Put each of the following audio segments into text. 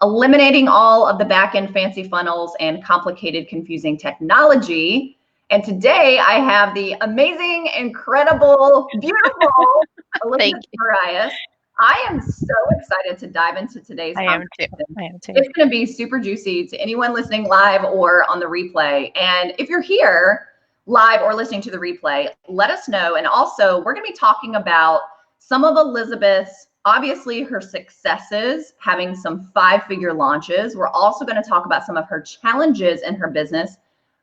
eliminating all of the back-end fancy funnels and complicated, confusing technology. And today I have the amazing, incredible, beautiful Elizabeth Moraes. I am so excited to dive into today's conversation. I am too. It's going to be super juicy to anyone listening live or on the replay. And if you're here live or listening to the replay, let us know. And also, we're going to be talking about some of Elizabeth's, obviously her successes, having some 5-figure launches. We're also going to talk about some of her challenges in her business,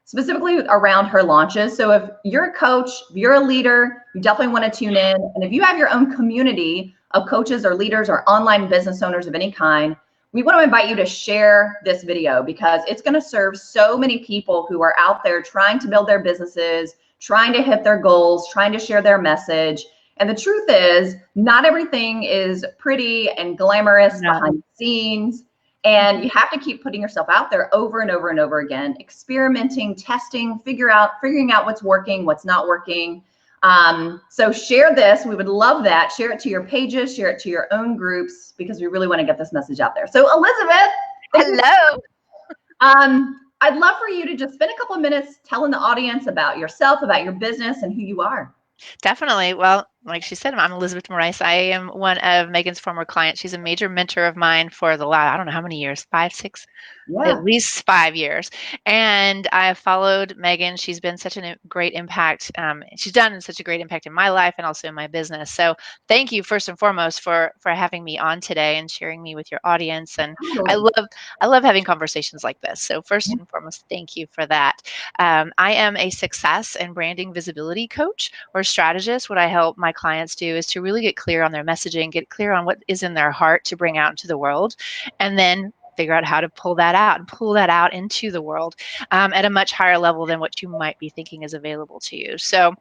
specifically around her launches. So if you're a coach, if you're a leader, you definitely want to tune in. And if you have your own community of coaches or leaders or online business owners of any kind, we want to invite you to share this video because it's going to serve so many people who are out there trying to build their businesses, trying to hit their goals, trying to share their message. And the truth is, not everything is pretty and glamorous behind the scenes. And you have to keep putting yourself out there over and over and over again, experimenting, testing, figuring out what's working, what's not working. So share this. We would love that. Share it to your pages, share it to your own groups, because we really want to get this message out there. So Elizabeth. Hello. I'd love for you to just spend a couple of minutes telling the audience about yourself, about your business, and who you are. Definitely. Well, like she said, I'm Elizabeth Moraes. I am one of Megan's former clients. She's a major mentor of mine for the last, I don't know how many years, 5, 6, at least 5 years. And I have followed Megan. She's been such a great impact. She's done such a great impact in my life and also in my business. So thank you first and foremost for having me on today and sharing me with your audience. And I love having conversations like this. So first and foremost, thank you for that. I am a success and branding visibility coach or strategist. What I help my clients do is to really get clear on their messaging, get clear on what is in their heart to bring out into the world, and then figure out how to pull that out into the world at a much higher level than what you might be thinking is available to you. So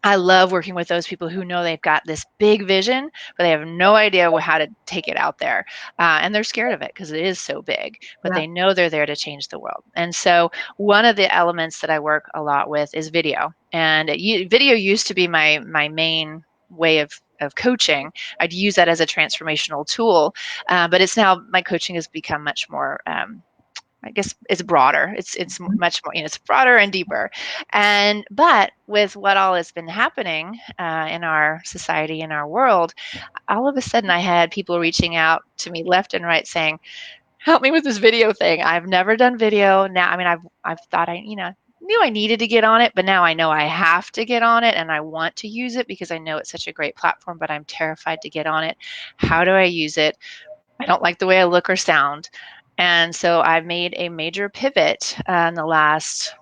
I love working with those people who know they've got this big vision, but they have no idea how to take it out there. And they're scared of it because it is so big, but they know they're there to change the world. And so one of the elements that I work a lot with is video. And video used to be my main way of coaching. I'd use that as a transformational tool, but it's now, my coaching has become much more, I guess it's broader. It's much more, it's broader and deeper. But with what all has been happening in our society, in our world, all of a sudden I had people reaching out to me left and right saying, help me with this video thing. I've never done video. Now, I mean, I've thought knew I needed to get on it, but now I know I have to get on it and I want to use it because I know it's such a great platform, but I'm terrified to get on it. How do I use it? I don't like the way I look or sound. And so I've made a major pivot in the last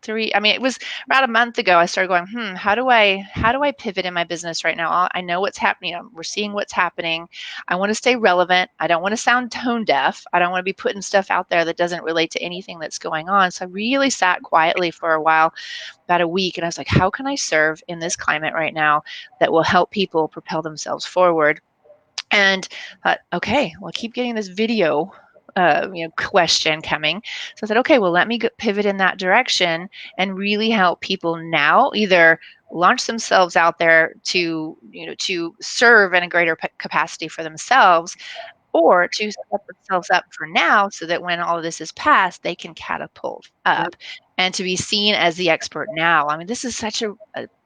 it was about a month ago. I started going, how do I pivot in my business right now? I know what's happening. We're seeing what's happening. I want to stay relevant. I don't want to sound tone deaf. I don't want to be putting stuff out there that doesn't relate to anything that's going on. So I really sat quietly for a while, about a week, and I was like, how can I serve in this climate right now that will help people propel themselves forward? And thought, okay, well, I keep getting this video question coming. So I said, okay, well, let me pivot in that direction and really help people now either launch themselves out there to serve in a greater capacity for themselves, or to set themselves up for now so that when all of this is past, they can catapult up and to be seen as the expert now. I mean, this is such a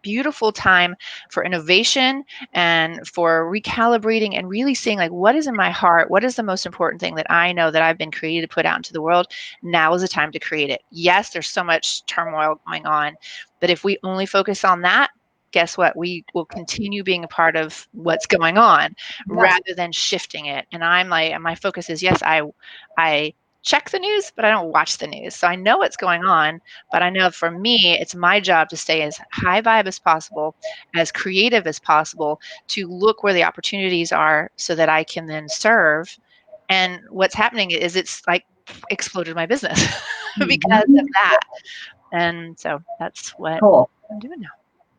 beautiful time for innovation and for recalibrating and really seeing like what is in my heart, what is the most important thing that I know that I've been created to put out into the world. Now is the time to create it. Yes, there's so much turmoil going on, but if we only focus on that, guess what? We will continue being a part of what's going on rather than shifting it. And my focus is, yes, I check the news, but I don't watch the news. So I know what's going on, but I know for me, it's my job to stay as high vibe as possible, as creative as possible, to look where the opportunities are so that I can then serve. And what's happening is it's like exploded my business because of that. And so that's what I'm doing now.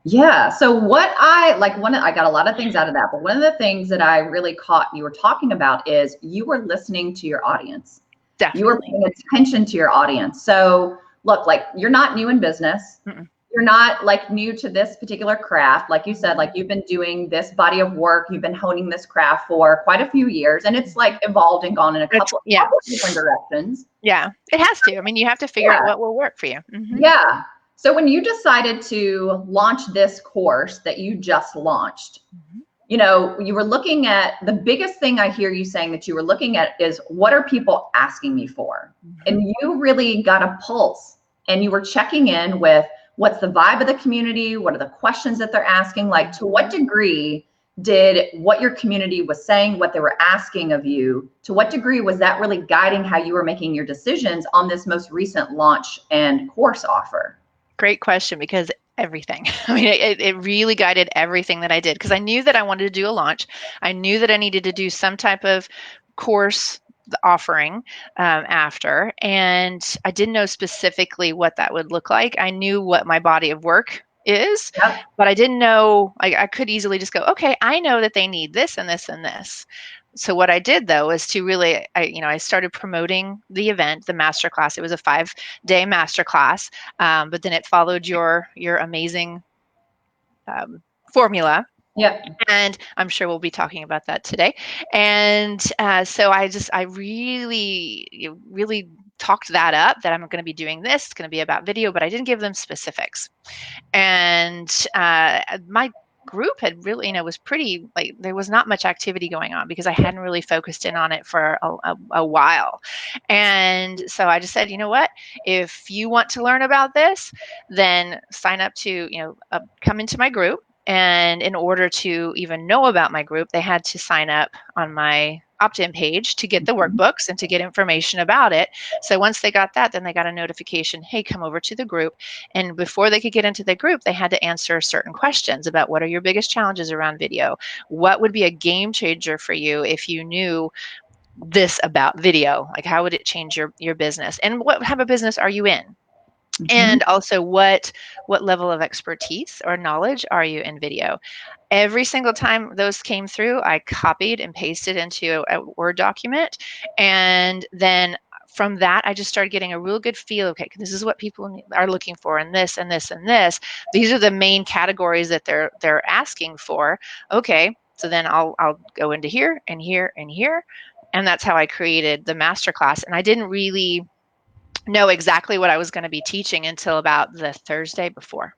Yeah. So what I got a lot of things out of that, but one of the things that I really caught you were talking about is you were listening to your audience. Definitely. You were paying attention to your audience. So look, like you're not new in business. you're not like new to this particular craft. Like you said, like you've been doing this body of work, you've been honing this craft for quite a few years, and it's like evolved and gone in a couple of different directions. Yeah, it has to. I mean, you have to figure out what will work for you. Yeah. So when you decided to launch this course that you just launched, you know, you were looking at, the biggest thing I hear you saying that you were looking at is, what are people asking me for? And you really got a pulse, and you were checking in with, what's the vibe of the community? What are the questions that they're asking? Like, to what degree did what your community was saying, what they were asking of you, to what degree was that really guiding how you were making your decisions on this most recent launch and course offer? Great question, because everything. I mean, it really guided everything that I did, because I knew that I wanted to do a launch. I knew that I needed to do some type of course offering after, and I didn't know specifically what that would look like. I knew what my body of work is, but I didn't know, I could easily just go, okay, I know that they need this and this and this. So what I did though was to really, I started promoting the event, the masterclass. It was a 5-day masterclass, but then it followed your amazing formula. Yeah. And I'm sure we'll be talking about that today. And so I really talked that up, that I'm going to be doing this. It's going to be about video, but I didn't give them specifics. And my group had really, was pretty, like, there was not much activity going on because I hadn't really focused in on it for a while. And so I just said, you know what, if you want to learn about this, then sign up to, come into my group. And in order to even know about my group, they had to sign up on my opt-in page to get the workbooks and to get information about it. So once they got that, then they got a notification, hey, come over to the group. And before they could get into the group, they had to answer certain questions about, what are your biggest challenges around video? What would be a game changer for you if you knew this about video? Like, how would it change your business? And what type of business are you in? And also, what level of expertise or knowledge are you in video? Every single time those came through, I copied and pasted into a Word document. And then from that, I just started getting a real good feel. Okay, this is what people are looking for, and this and this and this. These are the main categories that they're asking for. Okay, so then I'll go into here and here and here. And that's how I created the masterclass. And I didn't really know exactly what I was going to be teaching until about the Thursday before.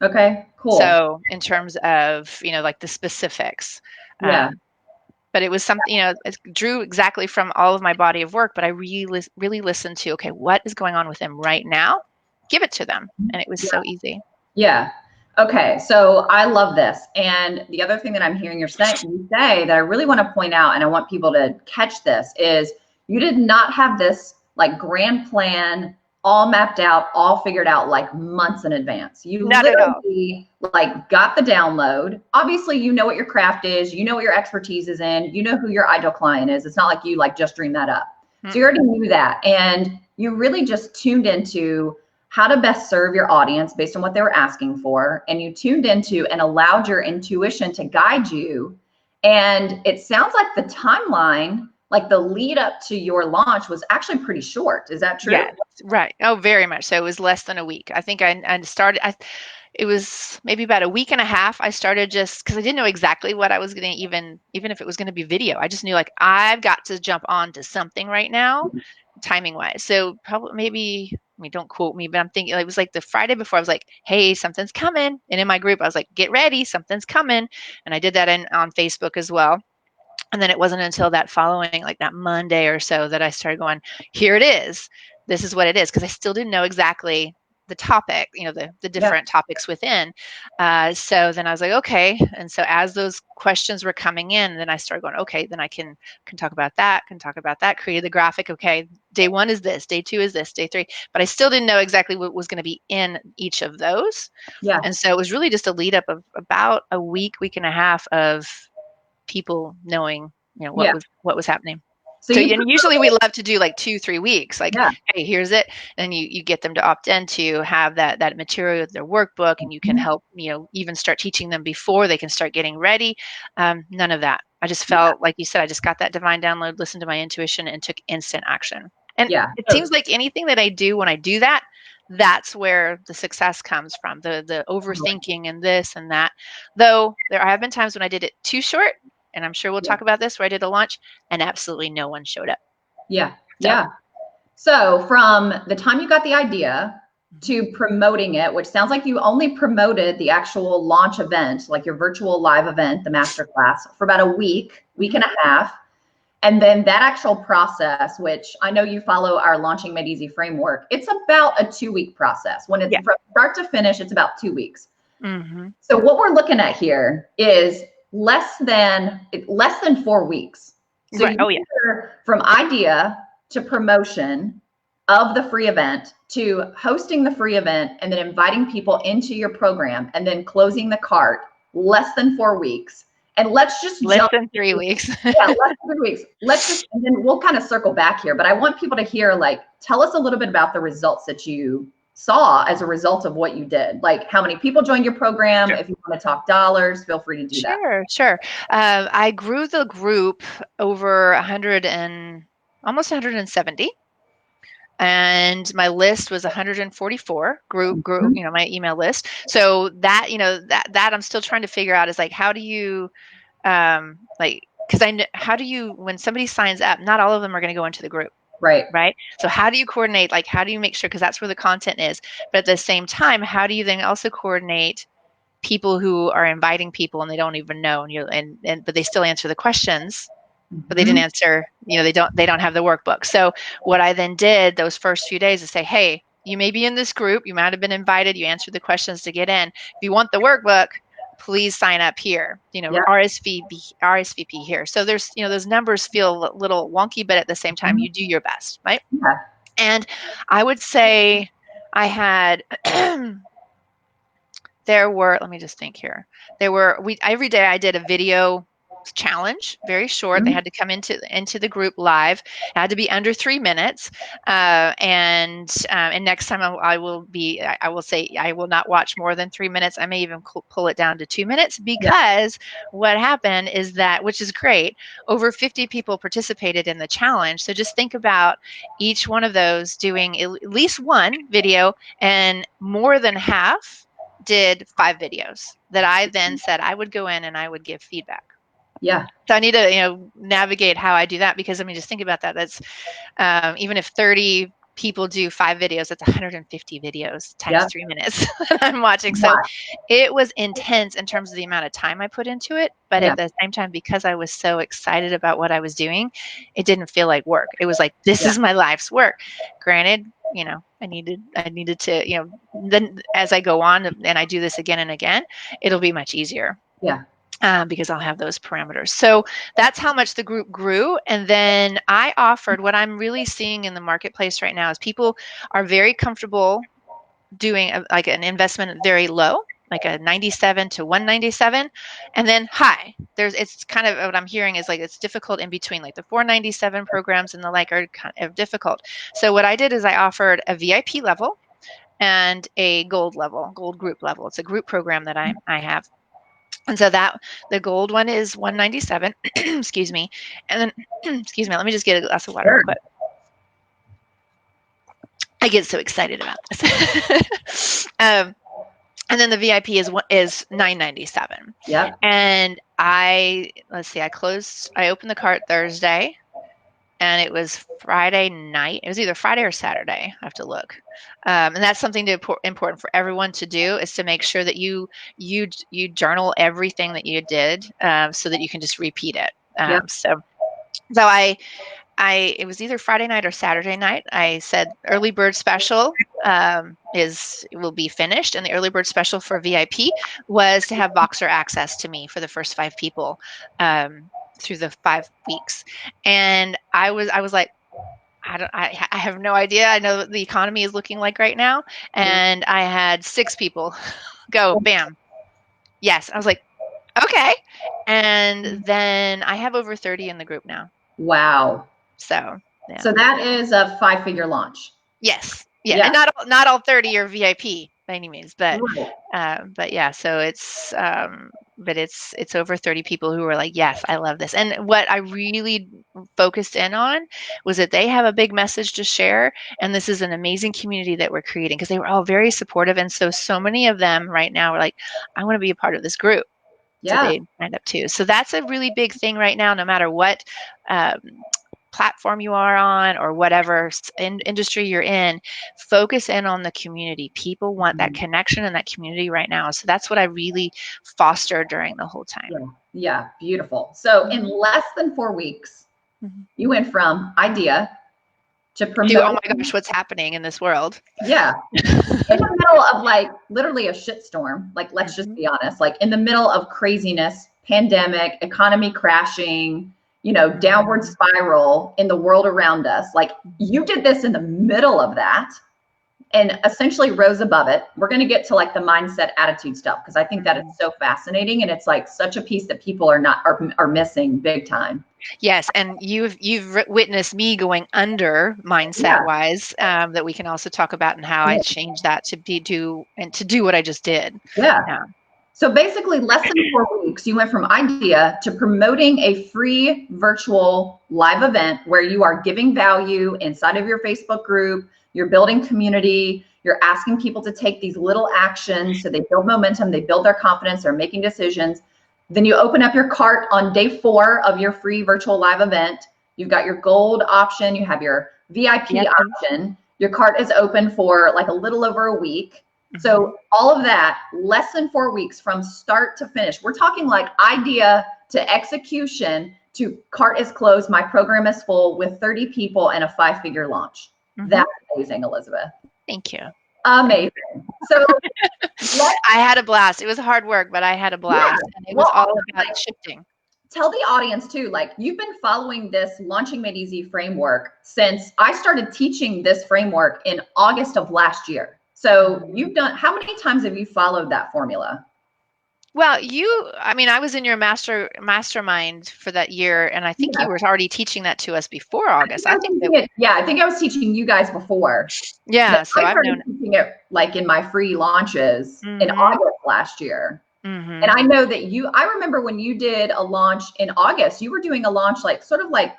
Okay, cool. So in terms of, like the specifics, but it was something, it drew exactly from all of my body of work, but I really listened to, okay, what is going on with them right now? Give it to them. And it was so easy. Yeah. Okay. So I love this. And the other thing that I'm hearing you say that I really want to point out, and I want people to catch this, is you did not have this like grand plan all mapped out, all figured out like months in advance. You literally like got the download. Obviously, you know what your craft is, you know what your expertise is in, you know who your ideal client is. It's not like you like just dreamed that up. So you already knew that. And you really just tuned into how to best serve your audience based on what they were asking for. And you tuned into and allowed your intuition to guide you. And it sounds like the timeline, like the lead up to your launch, was actually pretty short. Is that true? Yeah, right. Oh, very much so. It was less than a week. I think I started, it was maybe about a week and a half. I started just because I didn't know exactly what I was going to even if it was going to be video. I just knew, like, I've got to jump on to something right now, timing wise. So probably, maybe, I mean, don't quote me, but I'm thinking it was like the Friday before. I was like, hey, something's coming. And in my group, I was like, get ready, something's coming. And I did that on Facebook as well. And then it wasn't until that following, like that Monday or so, that I started going, here it is. This is what it is. Because I still didn't know exactly the topic, the different topics within. So then I was like, okay. And so as those questions were coming in, then I started going, okay, then I can talk about that, create the graphic. Okay, day 1 is this, day 2 is this, day 3. But I still didn't know exactly what was going to be in each of those. Yeah. And so it was really just a lead up of about a week and a half of people knowing, what was happening. So and usually we love to do like 2-3 weeks, like, hey, here's it. And you get them to opt in to have that material, their workbook, and you can help, even start teaching them before they can start getting ready. None of that. I just felt, like you said, I just got that divine download, listened to my intuition, and took instant action. And it seems like anything that I do, when I do that, that's where the success comes from, the overthinking and this and that. Though there have been times when I did it too short, and I'm sure we'll talk about this, where I did a launch and absolutely no one showed up. Yeah. Yeah. So from the time you got the idea to promoting it, which sounds like you only promoted the actual launch event, like your virtual live event, the masterclass, for about a week and a half. And then that actual process, which I know you follow our Launching Made Easy framework, it's about a 2-week process. When it's from start to finish, it's about 2 weeks. So what we're looking at here is less than 4 weeks. So from idea to promotion of the free event to hosting the free event and then inviting people into your program and then closing the cart, less than 4 weeks. And let's just less than 3 weeks. Yeah, less than 3 weeks. And then we'll kind of circle back here. But I want people to hear, like, tell us a little bit about the results that you saw as a result of what you did. Like, how many people joined your program? If you want to talk dollars, feel free to do that. Sure. I grew the group over 100 and almost 170. And my list was 144 group, my email list. So that, that I'm still trying to figure out is like, how do you, how do you, when somebody signs up, not all of them are going to go into the group. Right. So how do you coordinate, like, how do you make sure, because that's where the content is, but at the same time, how do you then also coordinate people who are inviting people and they don't even know, but they still answer the questions, but they didn't answer, they don't have the workbook. So what I then did those first few days is say, hey, you may be in this group, you might have been invited, you answered the questions to get in. If you want the workbook, please sign up here, RSVP here. So there's, those numbers feel a little wonky, but at the same time, you do your best, right? Yeah. And I would say I had, let me just think here. Every day I did a video challenge, very short. They had to come into the group live. It had to be under 3 minutes. And next time I will say I will not watch more than 3 minutes. I may even pull it down to 2 minutes, because what happened is that, which is great, over 50 people participated in the challenge. So just think about each one of those doing at least one video, and more than half did 5 videos that I then said I would go in and I would give feedback. Yeah. So I need to, navigate how I do that, because I mean, just think about that. That's even if 30 people do 5 videos, that's 150 videos times 3 minutes that I'm watching. So it was intense in terms of the amount of time I put into it. But at the same time, because I was so excited about what I was doing, it didn't feel like work. It was like, this is my life's work. Granted, I needed to, then as I go on and I do this again and again, it'll be much easier. Yeah. Because I'll have those parameters. So that's how much the group grew. And then I offered, what I'm really seeing in the marketplace right now is people are very comfortable doing like an investment very low, like a 97 to 197, and then high. It's kind of what I'm hearing is like it's difficult in between, like the 497 programs and the like are kind of difficult. So what I did is I offered a VIP level and a gold group level. It's a group program that I have. And so that the gold one is 197, excuse me. And then, excuse me, let me just get a glass of water real quick. I get so excited about this. And then the VIP is 997. Yeah. And I opened the cart Thursday, and it was Friday night. It was either Friday or Saturday. I have to look. And that's something important for everyone to do, is to make sure that you journal everything that you did, so that you can just repeat it. So it was either Friday night or Saturday night. I said early bird special will be finished, and the early bird special for VIP was to have Voxer access to me for the first 5 people through the 5 weeks. And I was like, I have no idea. I know what the economy is looking like right now, and I had 6 people go, bam, yes. I was like, okay. And then I have over 30 in the group now. Wow. So that is a 5-figure launch. Yes. Yeah. And not all 30 are VIP by any means, but yeah. So it's but it's over 30 people who were like, yes, I love this. And what I really focused in on was that they have a big message to share, and this is an amazing community that we're creating, because they were all very supportive. And so many of them right now are like, I want to be a part of this group. So Yeah. they signed up too. So that's a really big thing right now, no matter what um, platform you are on or whatever industry you're in, focus in on the community. People want that connection and that community right now. So that's what I really fostered during the whole time. Yeah. Yeah. Beautiful. So in less than 4 weeks, you went from idea to promote. Oh my gosh, what's happening in this world? Yeah. In the middle of like literally a shitstorm, like let's just be honest, like in the middle of craziness, pandemic, economy crashing, downward spiral in the world around us. Like you did this in the middle of that and essentially rose above it. We're going to get to like the mindset attitude stuff, because I think that is so fascinating, and it's like such a piece that people are missing big time. Yes, and you've witnessed me going under mindset wise, that we can also talk about, and how I changed that to do what I just did. Yeah. So basically, less than 4 weeks, you went from idea to promoting a free virtual live event where you are giving value inside of your Facebook group, you're building community, you're asking people to take these little actions so they build momentum, they build their confidence, they're making decisions. Then you open up your cart on day 4 of your free virtual live event. You've got your gold option, you have your VIP option. Your cart is open for like a little over a week. So all of that, less than 4 weeks from start to finish. We're talking like idea to execution to cart is closed, my program is full, with 30 people and a 5-figure launch. That's amazing, Elizabeth. Thank you. Amazing. So I had a blast. It was hard work, but I had a blast. And it was all about shifting. Tell the audience too, like you've been following this Launching Made Easy framework since I started teaching this framework in August of last year. So how many times have you followed that formula? Well, I was in your mastermind for that year, and I think you were already teaching that to us before August. I think I was teaching you guys before. Yeah, so I've known teaching it like in my free launches in August last year. And I know that I remember when you did a launch in August, you were doing a launch like sort of like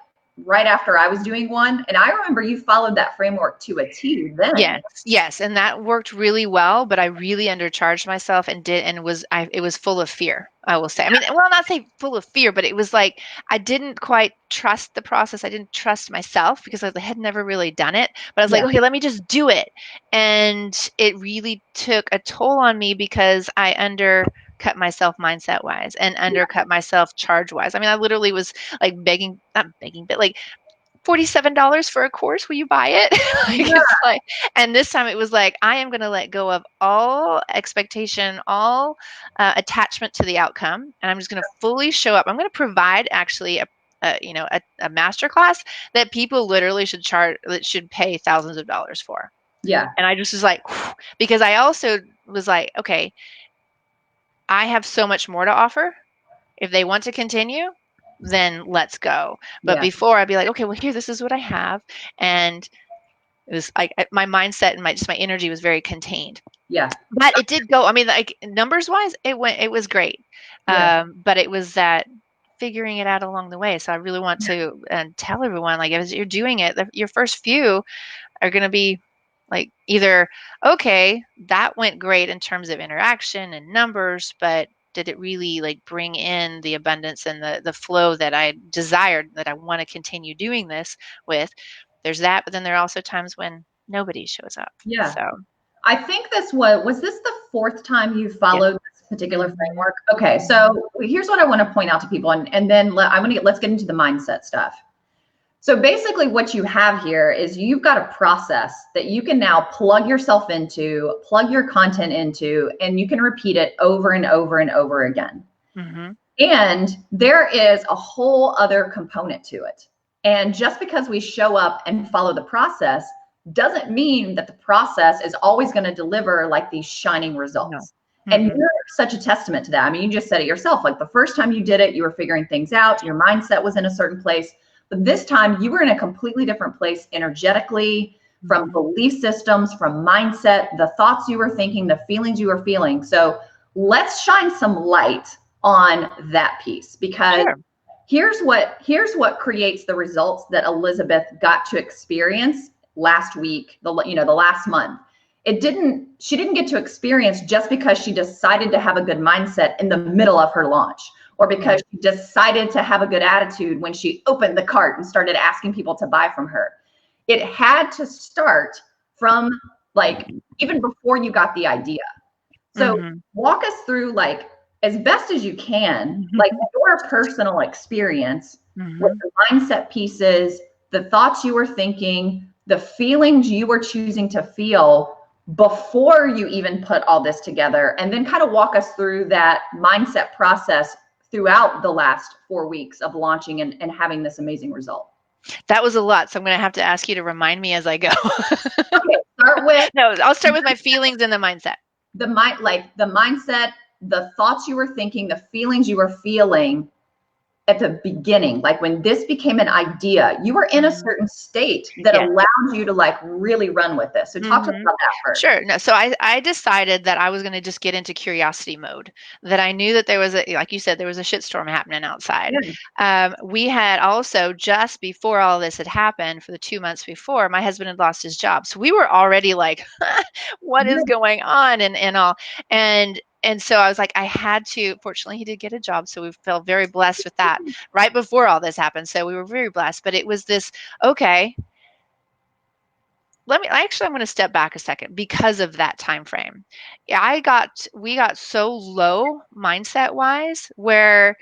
right after I was doing one. And I remember you followed that framework to a T then. Yes. And that worked really well, but I really undercharged myself it was full of fear, I will say. I mean, well, not say full of fear, but it was like, I didn't quite trust the process. I didn't trust myself because I had never really done it, but I was like, okay, let me just do it. And it really took a toll on me because I undercut myself mindset wise and undercut myself charge wise. I mean, I literally was like not begging, but like $47 for a course. Will you buy it? It's like, and this time it was like, I am going to let go of all expectation, all attachment to the outcome. And I'm just going to fully show up. I'm going to provide actually a masterclass that people literally should pay thousands of dollars for. Yeah. And I just was like, because I also was like, okay, I have so much more to offer. If they want to continue, then let's go. But before, I'd be like, okay, well, this is what I have. And it was like my mindset and my energy was very contained. Yeah. But it did go, I mean, like numbers wise, it was great. But it was that figuring it out along the way. So I really want to tell everyone, like, as you're doing it, your first few are going to be like either, okay, that went great in terms of interaction and numbers, but did it really like bring in the abundance and the flow that I desired, that I want to continue doing this with? There's that, but then there are also times when nobody shows up. Yeah. So I think was this the 4th time you followed this particular framework? Okay. So here's what I want to point out to people. And then let's get into the mindset stuff. So basically what you have here is you've got a process that you can now plug yourself into, plug your content into, and you can repeat it over and over and over again. And there is a whole other component to it. And just because we show up and follow the process doesn't mean that the process is always going to deliver like these shining results. No. And you're such a testament to that. I mean, you just said it yourself. Like the first time you did it, you were figuring things out. Your mindset was in a certain place. But this time you were in a completely different place energetically, from belief systems, from mindset, the thoughts you were thinking, the feelings you were feeling. So let's shine some light on that piece, because Sure. here's what creates the results that Elizabeth got to experience last week, the last month. She didn't get to experience just because she decided to have a good mindset in the middle of her launch, or because she decided to have a good attitude when she opened the cart and started asking people to buy from her. It had to start from, like, even before you got the idea. So walk us through, like, as best as you can, like, your personal experience with the mindset pieces, the thoughts you were thinking, the feelings you were choosing to feel before you even put all this together, and then kind of walk us through that mindset process throughout the last 4 weeks of launching and having this amazing result. That was a lot, so I'm going to have to ask you to remind me as I go. Okay, start with. No, I'll start with my feelings and the mindset. The mindset, the thoughts you were thinking, the feelings you were feeling at the beginning, like when this became an idea, you were in a certain state that allowed you to, like, really run with this. So talk to us about that first. Sure. No, so I decided that I was going to just get into curiosity mode, that I knew that there was like you said, there was a shitstorm happening outside. We had also, just before all this had happened, for the 2 months before, my husband had lost his job. So we were already like, what is going on, and all. And so I was like, I had to, fortunately, he did get a job. So we felt very blessed with that right before all this happened. So we were very blessed. But it was this, okay, I'm going to step back a second because of that time frame. We got so low mindset wise, where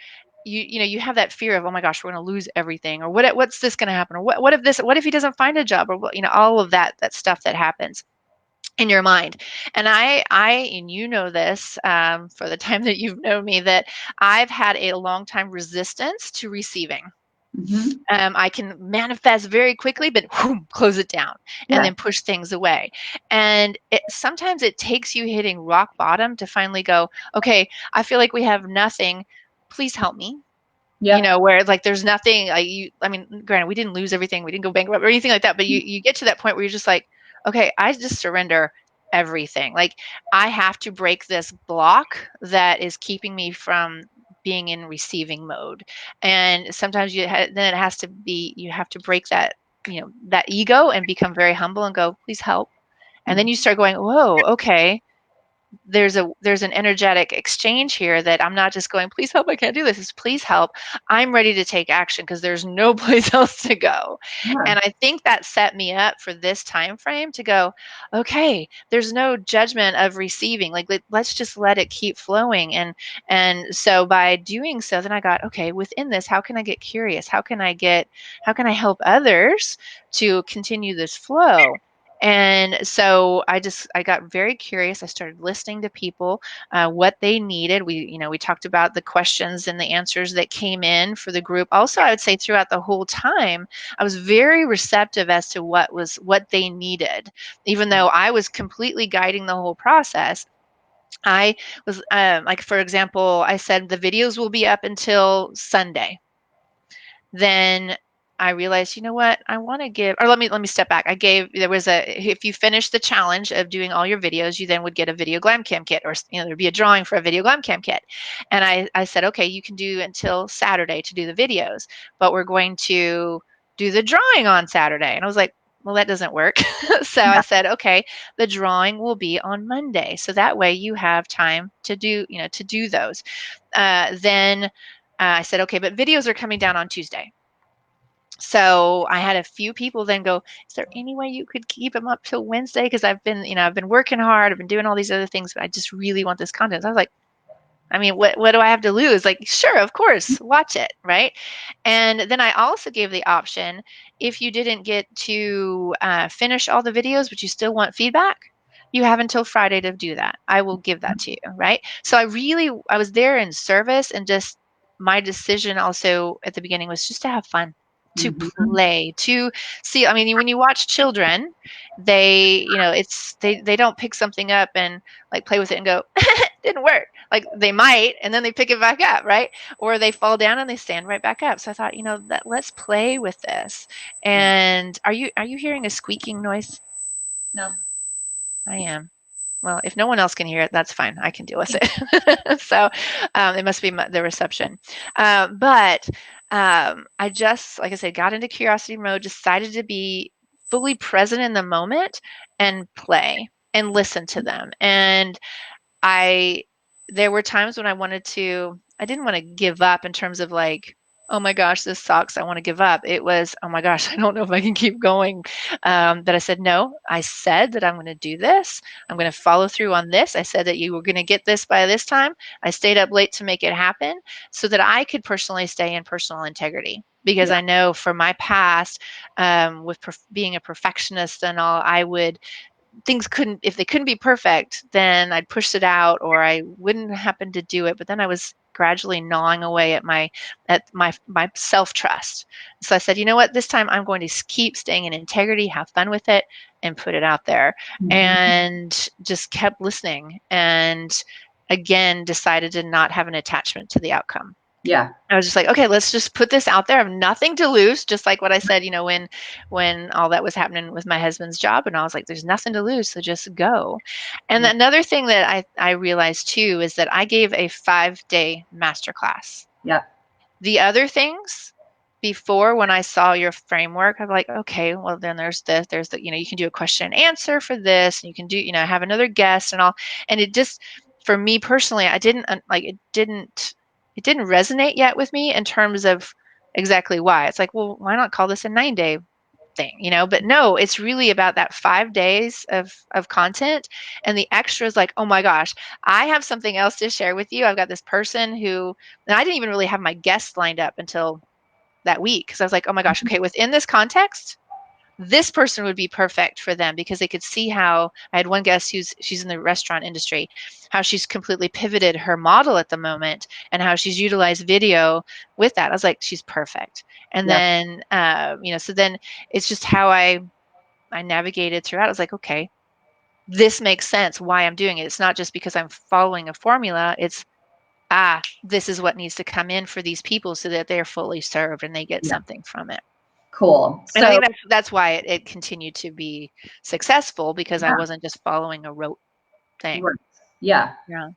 you have that fear of, oh my gosh, we're going to lose everything, or what's this going to happen, or what if he doesn't find a job, or all of that stuff that happens in your mind. And and you know this, for the time that you've known me, that I've had a long time resistance to receiving. I can manifest very quickly, but whoom, close it down and then push things away. And sometimes it takes you hitting rock bottom to finally go, okay, I feel like we have nothing. Please help me. Where it's like there's nothing. I mean, granted, we didn't lose everything, we didn't go bankrupt or anything like that, but you get to that point where you're just like, okay, I just surrender everything. Like, I have to break this block that is keeping me from being in receiving mode. And sometimes then it has to be, you have to break that, that ego, and become very humble and go, please help. And then you start going, whoa, okay, there's an energetic exchange here, that I'm not just going, please help, I can't do this. It's please help, I'm ready to take action, because there's no place else to go. And I think that set me up for this time frame to go, okay, there's no judgment of receiving, like let's just let it keep flowing. And so by doing so, then I got, okay, within this, how can I get curious, how can I help others to continue this flow? And so I got very curious. I started listening to people, what they needed. We talked about the questions and the answers that came in for the group. Also, I would say throughout the whole time, I was very receptive as to what they needed, even though I was completely guiding the whole process. I was, like, for example, I said the videos will be up until Sunday. Then I realized, you know what, I want to give, or let me step back. If you finish the challenge of doing all your videos, you then would get a video glam cam kit, or there'd be a drawing for a video glam cam kit. And I said, okay, you can do until Saturday to do the videos, but we're going to do the drawing on Saturday. And I was like, well, that doesn't work. So I said, okay, the drawing will be on Monday. So that way you have time to do those. Then I said, okay, but videos are coming down on Tuesday. So I had a few people then go, is there any way you could keep them up till Wednesday? Because I've been working hard. I've been doing all these other things, but I just really want this content. So I was like, I mean, what do I have to lose? Like, sure, of course, watch it, right? And then I also gave the option, if you didn't get to finish all the videos, but you still want feedback, you have until Friday to do that. I will give that to you, right? So I was there in service, and just my decision also at the beginning was just to have fun, to play, to see. I mean, when you watch children, they don't pick something up and like play with it and go, didn't work. Like, they might, and then they pick it back up, right? Or they fall down and they stand right back up. So I thought, that let's play with this. And are you hearing a squeaking noise? No. I am. well, if no one else can hear it, that's fine. I can deal with it. So it must be the reception. But I just, like I said, got into curiosity mode, decided to be fully present in the moment and play and listen to them. And I there were times when I didn't want to give up in terms of like, oh my gosh, this sucks. I want to give up. It was, oh my gosh, I don't know if I can keep going. That I said, no, I said that I'm going to do this. I'm going to follow through on this. I said that you were going to get this by this time. I stayed up late to make it happen so that I could personally stay in personal integrity. Because Yeah. I know from my past, with being a perfectionist and all, things couldn't if they couldn't be perfect, then I'd push it out or I wouldn't happen to do it. But then I was gradually gnawing away at my self-trust. So I said, you know what, this time I'm going to keep staying in integrity, have fun with it, and put it out there. Mhm. And just kept listening, and again decided to not have an attachment to the outcome. Yeah. I was just like, okay, let's just put this out there. I have nothing to lose. Just like what I said, when all that was happening with my husband's job, and I was like, there's nothing to lose, so just go. And Yeah. another thing that I realized too is that I gave a 5-day masterclass. Yeah. The other things before, when I saw your framework, I'm like, okay, well then there's this, there's the, you can do a question and answer for this, and you can do, have another guest and all. And it just, for me personally, I didn't like it didn't resonate yet with me in terms of exactly why. It's like, well, why not call this a 9-day thing, but no, it's really about that 5 days of content, and the extra is like, oh my gosh, I have something else to share with you. I've got this person who, and I didn't even really have my guests lined up until that week, because I was like, oh my gosh, okay, within this context, this person would be perfect for them, because they could see how I had one guest she's in the restaurant industry, how she's completely pivoted her model at the moment and how she's utilized video with that. I was like, she's perfect. And Yeah. then, so then it's just how I navigated throughout. I was like, okay, this makes sense why I'm doing it. It's not just because I'm following a formula. It's, this is what needs to come in for these people so that they're fully served and they get Yeah. something from it. Cool. And I So, think that's why it continued to be successful, because I yeah. wasn't just following a rote thing. Right. Yeah. Yeah.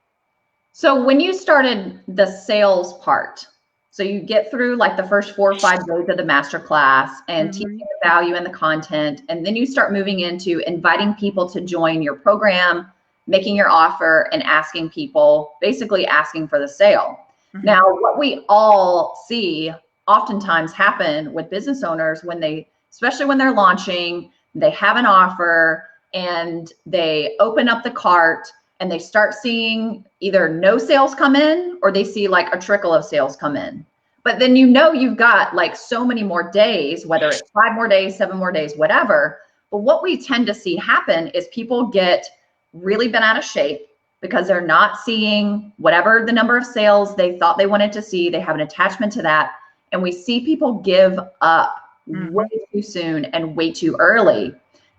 So when you started the sales part, so you get through like the first 4 or 5 days of the master class and teaching Hmm. the value and the content, and then you start moving into inviting people to join your program, making your offer, and asking people, basically asking for the sale. Now, Hmm. what we all see oftentimes happen with business owners when they, especially when they're launching, they have an offer and they open up the cart and they start seeing either no sales come in or they see like a trickle of sales come in. But then you've got like so many more days, whether it's 5 more days, 7 more days, whatever. But what we tend to see happen is people get really bent out of shape because they're not seeing whatever the number of sales they thought they wanted to see. They have an attachment to that. And we see people give up way Hmm. too soon and way too early.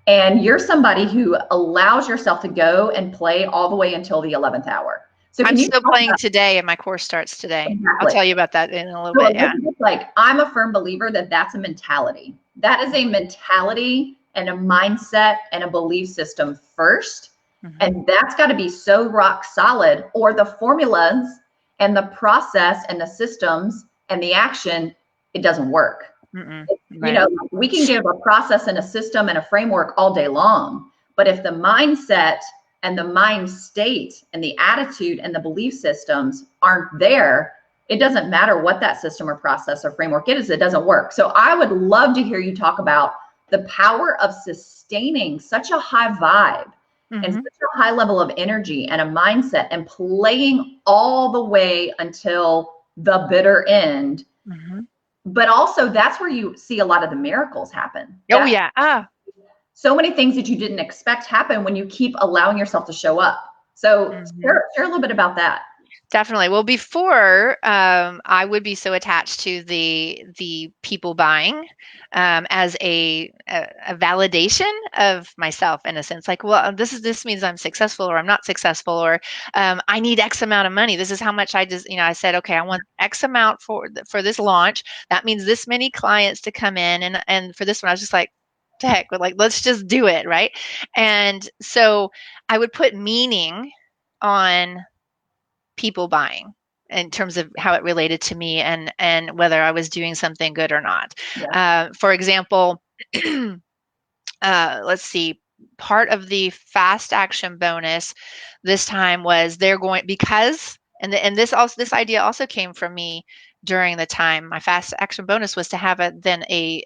And you're somebody who allows yourself to go and play all the way until the 11th hour. So I'm can you still talk playing about today, and my course starts today. I'll exactly? tell you about that in a little So bit. Yeah. it's like, I'm a firm believer that that's a mentality. That is a mentality and a mindset and a belief system first. Hmm. And that's got to be so rock solid, or the formulas and the process and the systems and the action, it doesn't work. Mm-mm. You Right. know, we can give a process and a system and a framework all day long, but if the mindset and the mind state and the attitude and the belief systems aren't there, it doesn't matter what that system or process or framework is, it doesn't work. So I would love to hear you talk about the power of sustaining such a high vibe and Hmm. such a high level of energy and a mindset and playing all the way until the bitter end. Hmm. But also that's where you see a lot of the miracles happen. Oh That's yeah. so many things that you didn't expect happen when you keep allowing yourself to show up. So Hmm. share a little bit about that. Definitely. Well, before, I would be so attached to the people buying, as a validation of myself, in a sense. Like, well, this means I'm successful or I'm not successful, or I need X amount of money. This is how much I just, I said, okay, I want X amount for this launch. That means this many clients to come in, and for this one, I was just like, to heck with, like, let's just do it, right? And so I would put meaning on people buying in terms of how it related to me and whether I was doing something good or not. For example, let's see, part of the fast action bonus this time was they're going, because and this idea also came from me during the time. My fast action bonus was to have a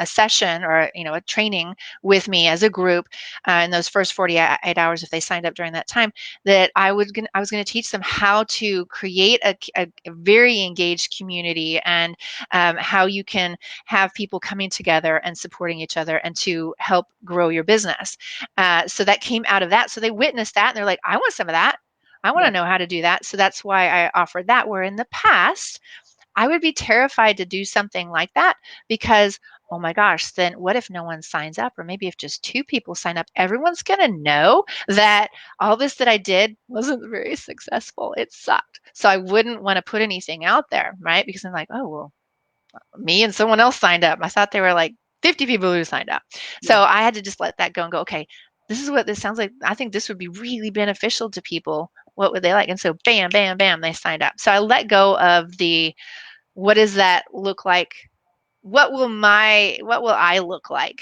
session, or a training with me as a group in those first 48 hours if they signed up during that time, that I was going to teach them how to create a very engaged community, and how you can have people coming together and supporting each other and to help grow your business. So that came out of that. So they witnessed that and they're like, I want some of that. I want to know how to do that. So that's why I offered that, where in the past I would be terrified to do something like that because, oh my gosh, then what if no one signs up? Or maybe if just 2 people sign up, everyone's going to know that all this that I did wasn't very successful. It sucked. So I wouldn't want to put anything out there, right? Because I'm like, oh, well, me and someone else signed up. I thought there were like 50 people who signed up. So I had to just let that go and go, okay, this is what this sounds like. I think this would be really beneficial to people. What would they like? And so bam, bam, bam, they signed up. So I let go of the, what does that look like? What will I look like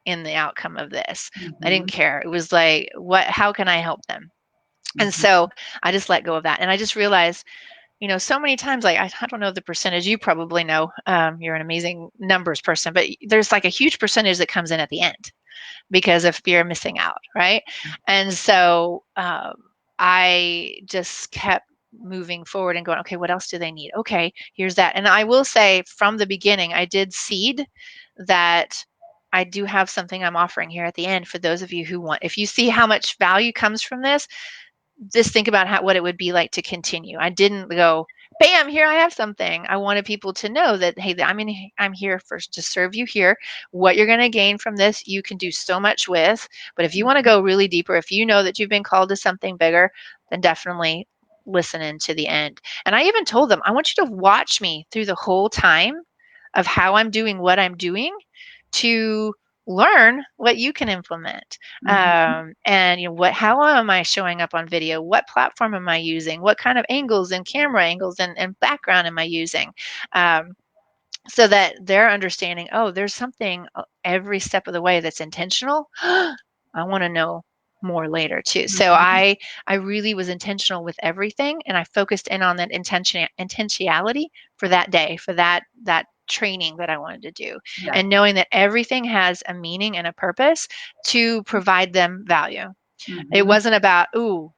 in the outcome of this? I didn't care. It was like, how can I help them? And so I just let go of that. And I just realized, so many times, like, I don't know the percentage, you probably know, you're an amazing numbers person, but there's like a huge percentage that comes in at the end because of fear of missing out, right? And so I just kept moving forward and going, okay, what else do they need? Okay, here's that. And I will say from the beginning, I did seed that I do have something I'm offering here at the end for those of you who want. If you see how much value comes from this, just think about what it would be like to continue. I didn't go, bam, here I have something. I wanted people to know that, hey, I'm here first to serve you here. What you're going to gain from this, you can do so much with. But if you want to go really deeper, if you know that you've been called to something bigger, then definitely listen into the end. And I even told them, I want you to watch me through the whole time of how I'm doing what I'm doing to learn what you can implement. And how am I showing up on video? What platform am I using? What kind of angles and camera angles and background am I using? So that they're understanding, oh, there's something every step of the way that's intentional. I want to know more later too. So I really was intentional with everything, and I focused in on that intentionality for that day, for that training that I wanted to do, and knowing that everything has a meaning and a purpose to provide them value. It wasn't about, ooh,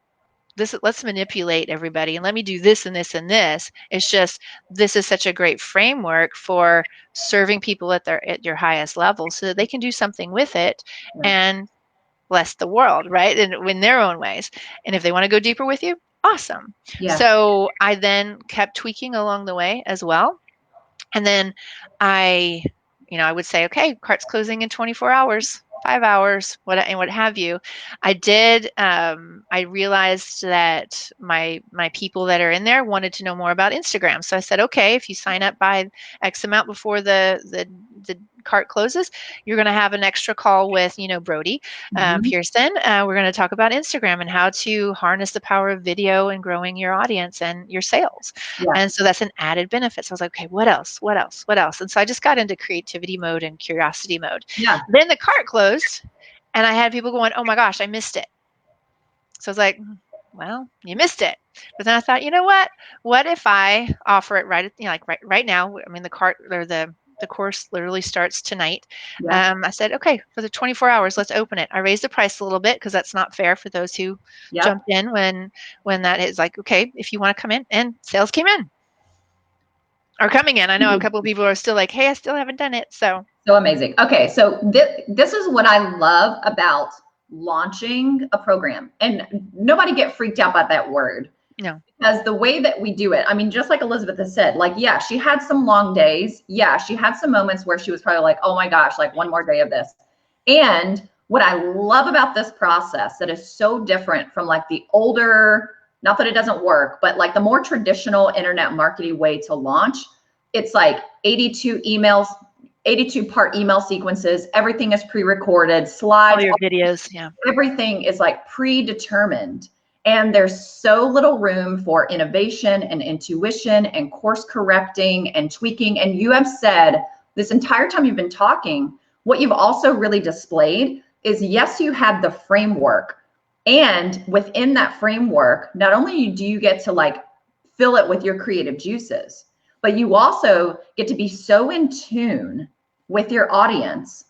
let's manipulate everybody and let me do this and this and this. It's just, this is such a great framework for serving people at your highest level so that they can do something with it and bless the world, right? And in their own ways. And if they want to go deeper with you, awesome. So I then kept tweaking along the way as well. And then I would say, okay, cart's closing in 24 hours, 5 hours, what have you. I realized that my people that are in there wanted to know more about Instagram. So I said, okay, if you sign up by X amount before the cart closes, you're going to have an extra call with, Brody Pearson. We're going to talk about Instagram and how to harness the power of video and growing your audience and your sales. And so that's an added benefit. So I was like, okay, what else? And so I just got into creativity mode and curiosity mode. Then the cart closed and I had people going, oh my gosh, I missed it. So I was like, well, you missed it. But then I thought, you know what if I offer it right now? I mean, the cart or the course literally starts tonight. I said, okay, for the 24 hours, let's open it. I raised the price a little bit because that's not fair for those who jumped in when that is like, okay, if you want to come in, and sales came in. Are coming in. I know a couple of people are still like, hey, I still haven't done it. So amazing. Okay, so this is what I love about launching a program. And nobody get freaked out by that word. No. Because the way that we do it, I mean, just like Elizabeth has said, like, yeah, she had some long days. Yeah, she had some moments where she was probably like, oh my gosh, like one more day of this. And what I love about this process that is so different from like the older, not that it doesn't work, but like the more traditional internet marketing way to launch, it's like 82 emails, 82-part email sequences. Everything is pre-recorded, slides, all your videos. Yeah. everything is like predetermined. And there's so little room for innovation and intuition and course correcting and tweaking. And you have said this entire time you've been talking, what you've also really displayed is, yes, you had the framework. And within that framework, not only do you get to like fill it with your creative juices, but you also get to be so in tune with your audience,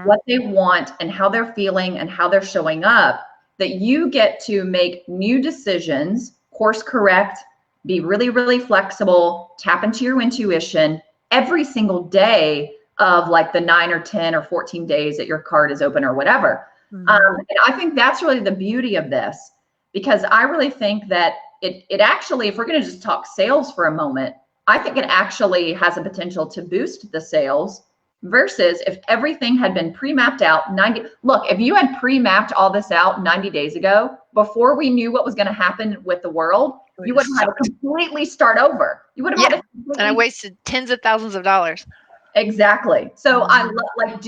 what they want and how they're feeling and how they're showing up, that you get to make new decisions, course correct, be really, really flexible, tap into your intuition every single day of like the 9 or 10 or 14 days that your card is open or whatever. And I think that's really the beauty of this, because I really think that it actually, if we're going to just talk sales for a moment, I think it actually has a potential to boost the sales versus if everything had been pre-mapped out 90. Look, if you had pre-mapped all this out 90 days ago, before we knew what was going to happen with the world, you would have had to completely start over. You would have had to and I wasted tens of thousands of dollars. Exactly. So I love, like,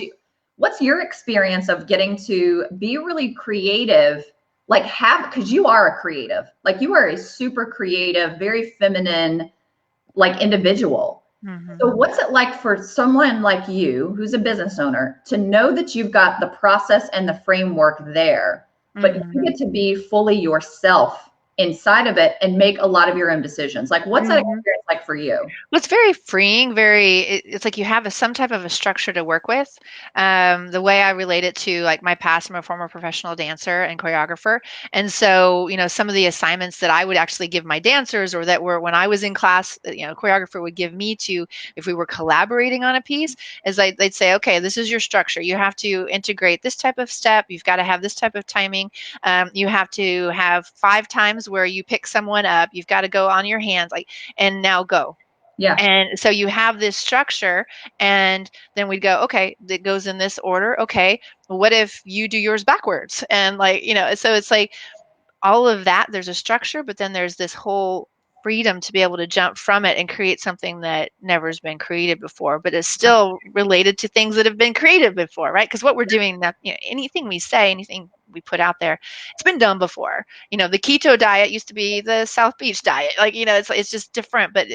what's your experience of getting to be really creative? Like because you are a creative, like you are a super creative, very feminine, like individual. So what's it like for someone like you, who's a business owner, to know that you've got the process and the framework there, but you get to be fully yourself inside of it and make a lot of your own decisions? Like, what's that experience like for you? Well, it's very freeing. It's like you have some type of a structure to work with. The way I relate it to like my past, I'm a former professional dancer and choreographer. And so, some of the assignments that I would actually give my dancers, or that were when I was in class, choreographer would give me to, if we were collaborating on a piece, is like they'd say, okay, this is your structure. You have to integrate this type of step. You've got to have this type of timing. You have to have 5 times where you pick someone up. You've got to go on your hands, and now go. Yeah. And so you have this structure, and then we'd go, okay, it goes in this order. Okay, well, what if you do yours backwards? And so it's like all of that, there's a structure, but then there's this whole freedom to be able to jump from it and create something that never has been created before, but is still related to things that have been created before, right? Because what we're doing now, anything we say, anything we put out there, it's been done before. The keto diet used to be the South Beach diet. It's just different, but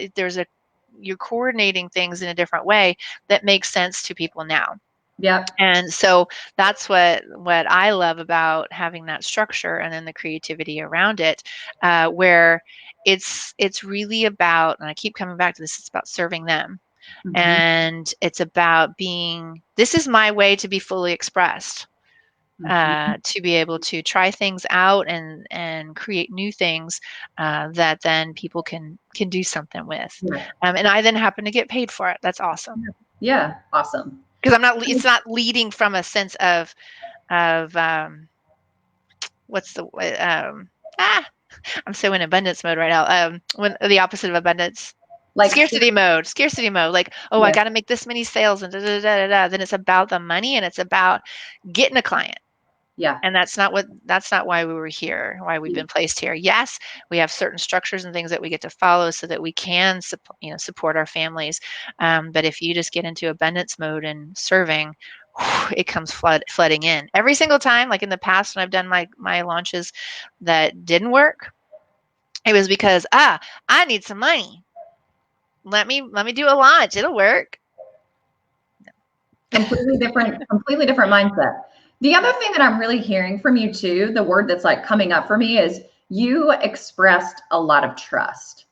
you're coordinating things in a different way that makes sense to people now. Yeah. And so that's what I love about having that structure, and then the creativity around it, where it's really about, and I keep coming back to this, it's about serving them. And it's about this is my way to be fully expressed, to be able to try things out and create new things that then people can do something with. And I then happen to get paid for it. That's awesome. Yeah. Awesome. Because it's not leading from a sense of what's the I'm so in abundance mode right now. When the opposite of abundance, like scarcity mode. Like, I got to make this many sales and Then it's about the money, and it's about getting a client. Yeah. And that's not why we were here, why we've been placed here. Yes, we have certain structures and things that we get to follow so that we can support our families. But if you just get into abundance mode and serving, it comes flooding in every single time. Like in the past, when I've done my launches that didn't work, it was because I need some money. Let me do a launch. It'll work. Completely different mindset. The other thing that I'm really hearing from you too, the word that's like coming up for me, is you expressed a lot of trust.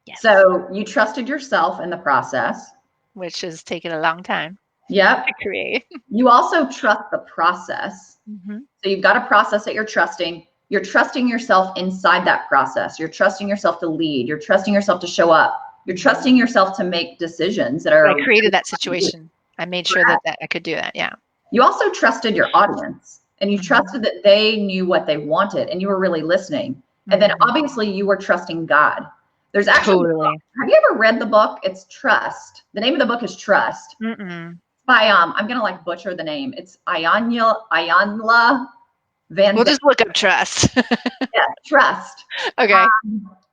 Yes. So you trusted yourself in the process, which has taken a long time. Yep. To create. You also trust the process. So you've got a process that you're trusting. You're trusting yourself inside that process. You're trusting yourself to lead. You're trusting yourself to show up. You're trusting yourself to make decisions that are. I created that situation. I made sure that I could do that. Yeah. You also trusted your audience, and you trusted that they knew what they wanted, and you were really listening. And then obviously you were trusting God. There's actually, have you ever read the book? It's Trust. The name of the book is Trust. By, I'm going to like butcher the name. It's Iyanla Van. We'll just look up Trust. Yeah, Trust. Okay.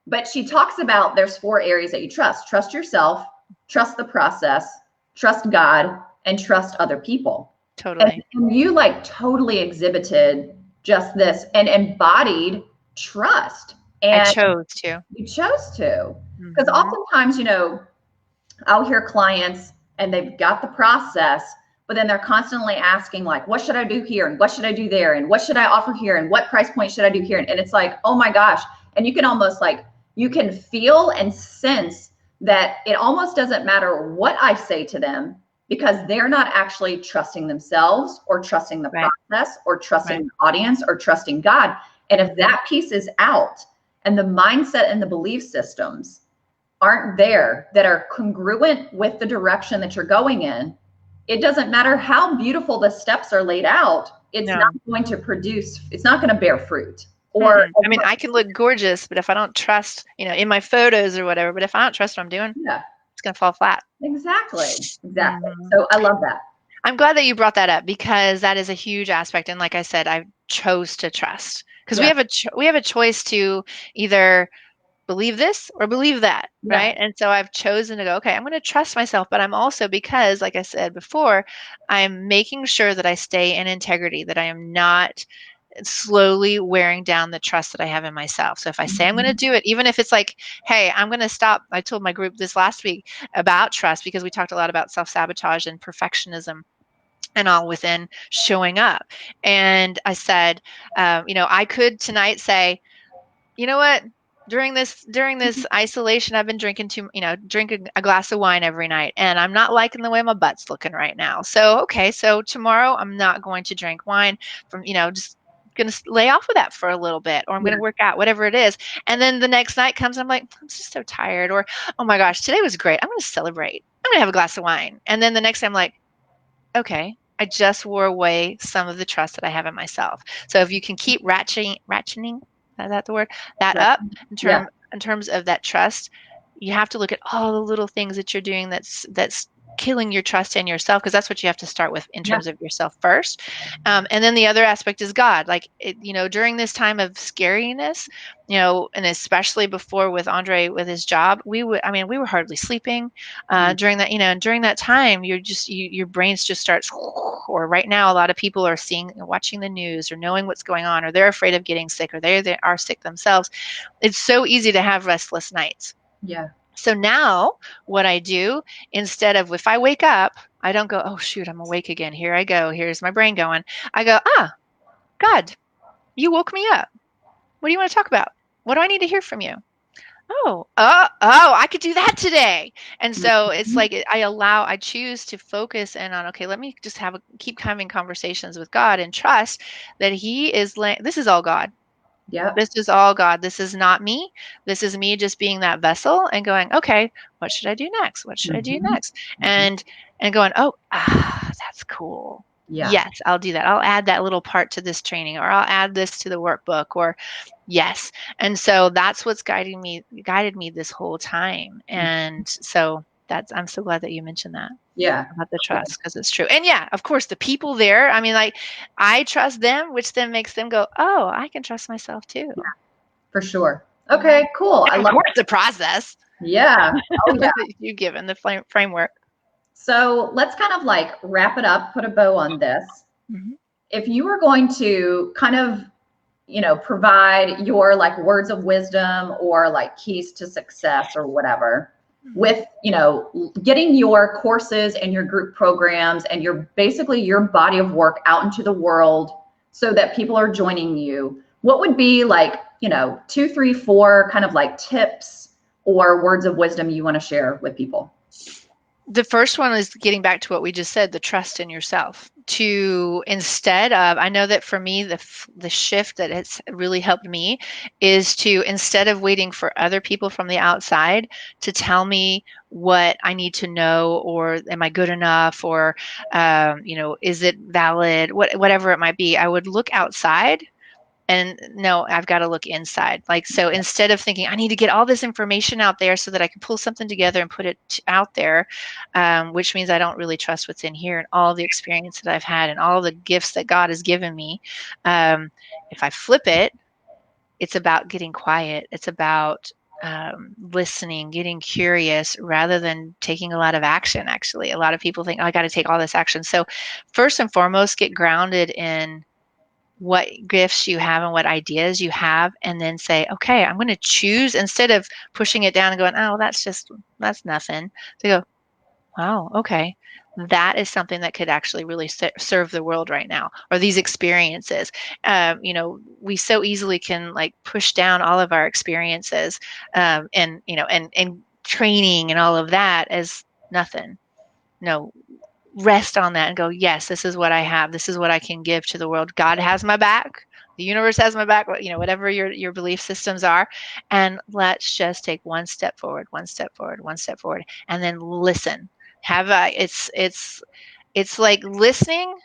But she talks about there's 4 areas that you trust. Trust yourself, trust the process, trust God, and trust other people. Totally. And you like totally exhibited just this and embodied trust. I And chose to. you chose to. Because Mm-hmm. oftentimes, you know, I'll hear clients and they've got the process, but then they're constantly asking, like, what should I do here? And what should I do there? And what should I offer here? And what price point should I do here? And it's like, oh my gosh. And you can almost like, you can feel and sense that it almost doesn't matter what I say to them because they're not actually trusting themselves or trusting the Right. process or trusting Right. the audience or trusting God. And if that piece is out and the mindset and the belief systems aren't there that are congruent with the direction that you're going in, it doesn't matter how beautiful the steps are laid out, it's No. not going to produce, it's not going to bear fruit. Or I mean, I can look gorgeous, but if I don't trust, in my photos or whatever, but if I don't trust what I'm doing, yeah, it's going to fall flat. exactly. Mhm. So I love that. I'm glad that you brought that up because that is a huge aspect. And like I said, I chose to trust because Yeah, we have a choice to either believe this or believe that, yeah, right? And so I've chosen to go, okay, I'm going to trust myself, but I'm also, because like I said before, I'm making sure that I stay in integrity, that I am not slowly wearing down the trust that I have in myself. So if I say I'm going to do it, even if it's like, hey, I'm going to stop. I told my group this last week about trust because we talked a lot about self-sabotage and perfectionism and all within showing up. And I said, I could tonight say, you know what? During this isolation, I've been drinking a glass of wine every night, and I'm not liking the way my butt's looking right now. So okay, so tomorrow I'm not going to drink wine from just gonna lay off of that for a little bit, or I'm yeah, gonna work out, whatever it is. And then the next night comes, and I'm like, I'm just so tired, or oh my gosh, today was great. I'm gonna celebrate. I'm gonna have a glass of wine. And then the next time, I'm like, okay, I just wore away some of the trust that I have in myself. So if you can keep ratcheting, is that the word? That right. up Yeah, in terms of that trust, you have to look at all the little things that you're doing that's killing your trust in yourself, because that's what you have to start with in yeah, terms of yourself first. And then the other aspect is God. Like during this time of scariness, and especially before with Andre with his job, we were hardly sleeping during that, during that time. Your brains just starts, or right now a lot of people are watching the news or knowing what's going on, or they're afraid of getting sick, or they are sick themselves. It's so easy to have restless nights. yeah. So now what I do, instead of, if I wake up, I don't go, oh shoot, I'm awake again, here I go, here's my brain going. I go, God, you woke me up. What do you want to talk about? What do I need to hear from you? I could do that today. And so it's Mhm. like I choose to focus in on, okay, let me just keep having conversations with God and trust that this is all God. Yep. This is all God. This is not me. This is me just being that vessel and going, okay, what should I do next? What should I do Mhm. next? Mhm. And going, that's cool. Yeah. Yes, I'll do that. I'll add that little part to this training, or I'll add this to the workbook, or yes. And so that's what's guided me this whole time. And so I'm so glad that you mentioned that Yeah. about the Yeah. trust, because it's true. And yeah, of course, the people there, I mean, like, I trust them, which then makes them go, oh, I can trust myself too. For sure. Okay, cool. I And of love course, it. the process Yeah. Oh, yeah. that you've given, the framework. So let's kind of like wrap it up, put a bow on this. Mhm. If you were going to kind of, provide your like words of wisdom or like keys to success or whatever Mhm. with, getting your courses and your group programs and your body of work out into the world so that people are joining you, what would be like, 2, 3, 4 kind of like tips or words of wisdom you want to share with people? The first one is getting back to what we just said, the trust in yourself. Instead of, I know that for me, the shift that has really helped me is to, instead of waiting for other people from the outside to tell me what I need to know, or am I good enough, or is it valid, whatever it might be, I would look outside. And no, I've got to look inside. Like, so instead of thinking I need to get all this information out there so that I can pull something together and put it out there, which means I don't really trust what's in here and all the experience that I've had and all the gifts that God has given me. Um, if I flip it, it's about getting quiet. It's about listening, getting curious rather than taking a lot of action. Actually, a lot of people think, oh, I got to take all this action. So first and foremost, get grounded in what gifts you have and what ideas you have, and then say, okay, I'm going to choose, instead of pushing it down and going, oh, that's nothing, to go, wow, okay, that is something that could actually really serve the world right now, or these experiences. We so easily can like push down all of our experiences, and training and all of that as nothing. No, rest on that and go, yes, this is what I have. This is what I can give to the world. God has my back. The universe has my back, whatever your belief systems are. And let's just take one step forward, one step forward, one step forward, and then listen. It's like listening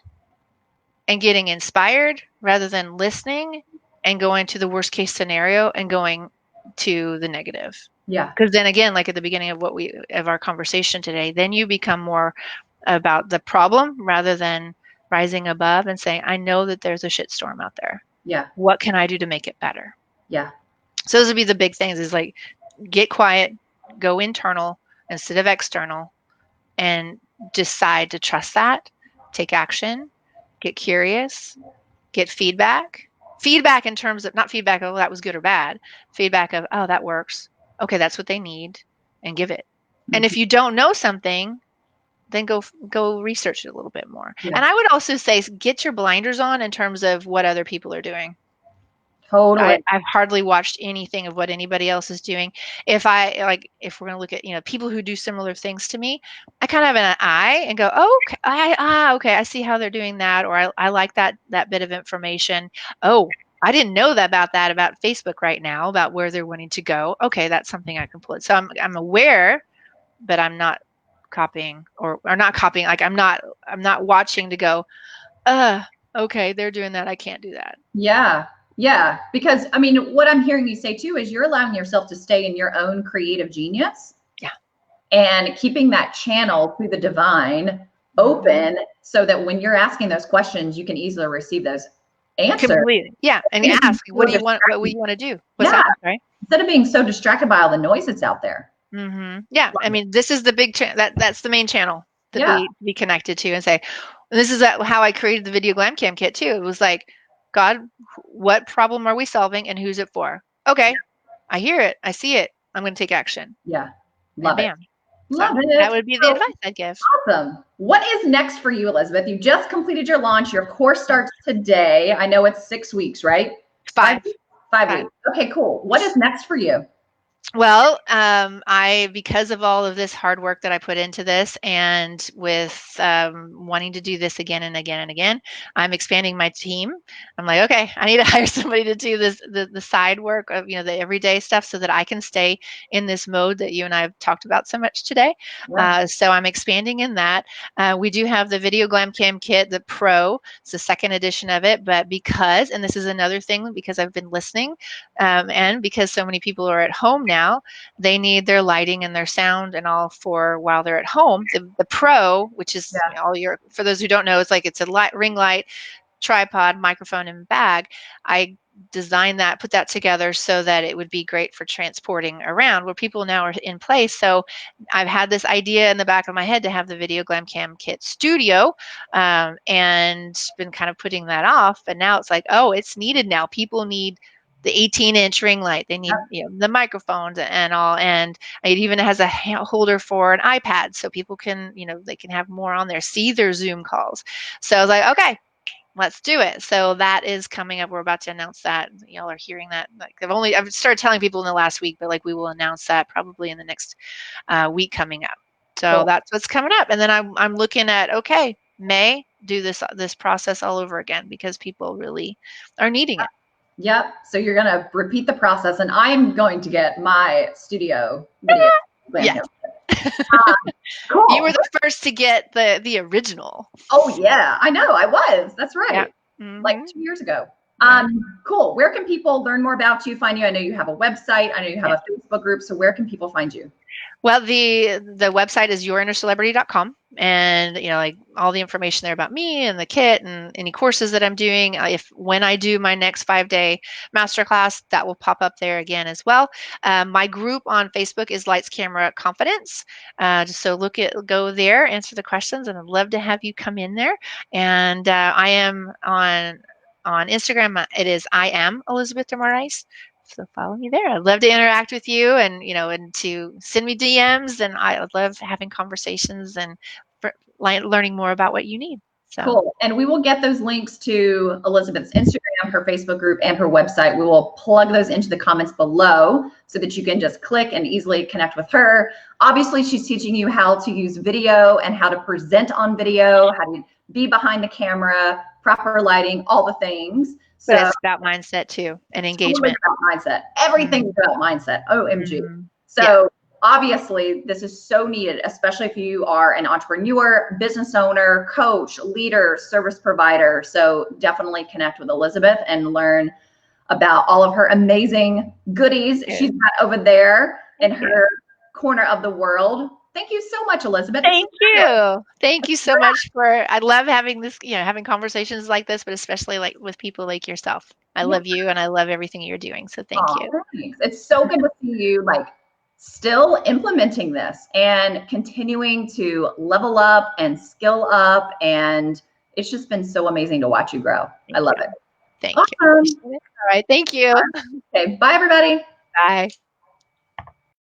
and getting inspired rather than listening and going to the worst case scenario and going to the negative. Yeah. Because then again, like at the beginning of our conversation today, then you become more about the problem rather than rising above and saying, I know that there's a shitstorm out there. Yeah. What can I do to make it better? Yeah. So those would be the big things, is like, get quiet, go internal instead of external, and decide to trust that, take action, get curious, get feedback. Feedback in terms of, not feedback, oh, that was good or bad. Feedback of, oh, that works. Okay, that's what they need, and give it. Mm-hmm. And if you don't know something, then go research it a little bit more. Yeah. And I would also say, get your blinders on in terms of what other people are doing. Totally. I've hardly watched anything of what anybody else is doing. If we're going to look at, people who do similar things to me, I kind of have an eye and go, oh, okay, okay, I see how they're doing that, or I like that bit of information. Oh, I didn't know about Facebook right now, about where they're wanting to go. Okay, that's something I can pull it. So I'm aware, but I'm not copying or not copying. Like I'm not watching to go, okay, they're doing that, I can't do that. Yeah. Yeah. Because I mean, what I'm hearing you say too is you're allowing yourself to stay in your own creative genius. Yeah. And keeping that channel through the divine open, so that when you're asking those questions, you can easily receive those answers. Completely. Yeah. And ask, what do you want? What you want to do? What's that? Right. Instead of being so distracted by all the noise that's out there. Mm-hmm. Yeah. I mean, this is the big that's the main channel to be connected to, and say, this is how I created the video glam cam kit too. It was like, God, what problem are we solving, and who's it for? Okay, I hear it, I see it, I'm going to take action. Yeah, love it. Love it. That would be the advice I'd give. Awesome. What is next for you, Elizabeth? You just completed your launch. Your course starts today. I know it's 6 weeks, right? 5 weeks. Okay, cool. What is next for you? Well, because of all of this hard work that I put into this, and with wanting to do this again and again and again, I'm expanding my team. I'm like, okay, I need to hire somebody to do this, the side work of, the everyday stuff, so that I can stay in this mode that you and I have talked about so much today. Yeah. So I'm expanding in that. We do have the Video Glam Cam Kit, the Pro. It's the second edition of it, but and this is another thing, because I've been listening, and because so many people are at home now, they need their lighting and their sound and all for while they're at home. The Pro, which is for those who don't know, it's a ring light, tripod, microphone, and bag. I designed that, put that together so that it would be great for transporting around, where people now are in place. So I've had this idea in the back of my head to have the Video Glam Cam Kit Studio, and been kind of putting that off. But now it's like, oh, it's needed now. People need the 18-inch ring light. They need the microphones and all, and it even has a holder for an iPad, so people can they can have more on there, see their Zoom calls. So I was like, okay, let's do it. So that is coming up. We're about to announce that. Y'all are hearing that. Like I've started telling people in the last week, but we will announce that probably in the next week coming up. So cool. That's what's coming up. And then I'm looking at, okay, May, do this process all over again, because people really are needing it. Yep. So you're going to repeat the process, and I'm going to get my studio video. Yeah. Cool. You were the first to get the original. Oh yeah, I know. I was. That's right. Yeah. Mm-hmm. Like 2 years ago. Cool. Where can people learn more about you, find you? I know you have a website. I know you have a Facebook group. So where can people find you? Well, the website is yourinnercelebrity.com, and like all the information there about me and the kit and any courses that I'm doing. When I do my next 5-day masterclass, that will pop up there again as well. My group on Facebook is Lights Camera Confidence. So go there, answer the questions, and I'd love to have you come in there. And I am on Instagram. It is I am Elizabeth de Moraes. So follow me there. I'd love to interact with you, and and to send me DMs, and I love having conversations and learning more about what you need. So cool. And we will get those links to Elizabeth's Instagram, her Facebook group, and her website. We will plug those into the comments below so that you can just click and easily connect with her. Obviously, she's teaching you how to use video and how to present on video, how to be behind the camera, proper lighting, all the things. But it's about mindset too, and engagement. About mindset. Everything is about mindset. OMG. So yeah. Obviously, this is so needed, especially if you are an entrepreneur, business owner, coach, leader, service provider. So definitely connect with Elizabeth and learn about all of her amazing goodies she's got over there in her corner of the world. Thank you so much, Elizabeth. Thank you. Thank you so much I love having this, having conversations like this, but especially like with people like yourself. I love you and I love everything you're doing. So thank you. Thanks. It's so good to see you still implementing this and continuing to level up and skill up. And it's just been so amazing to watch you grow. I love it. Thank you. All right. Thank you. Okay. Bye, everybody. Bye.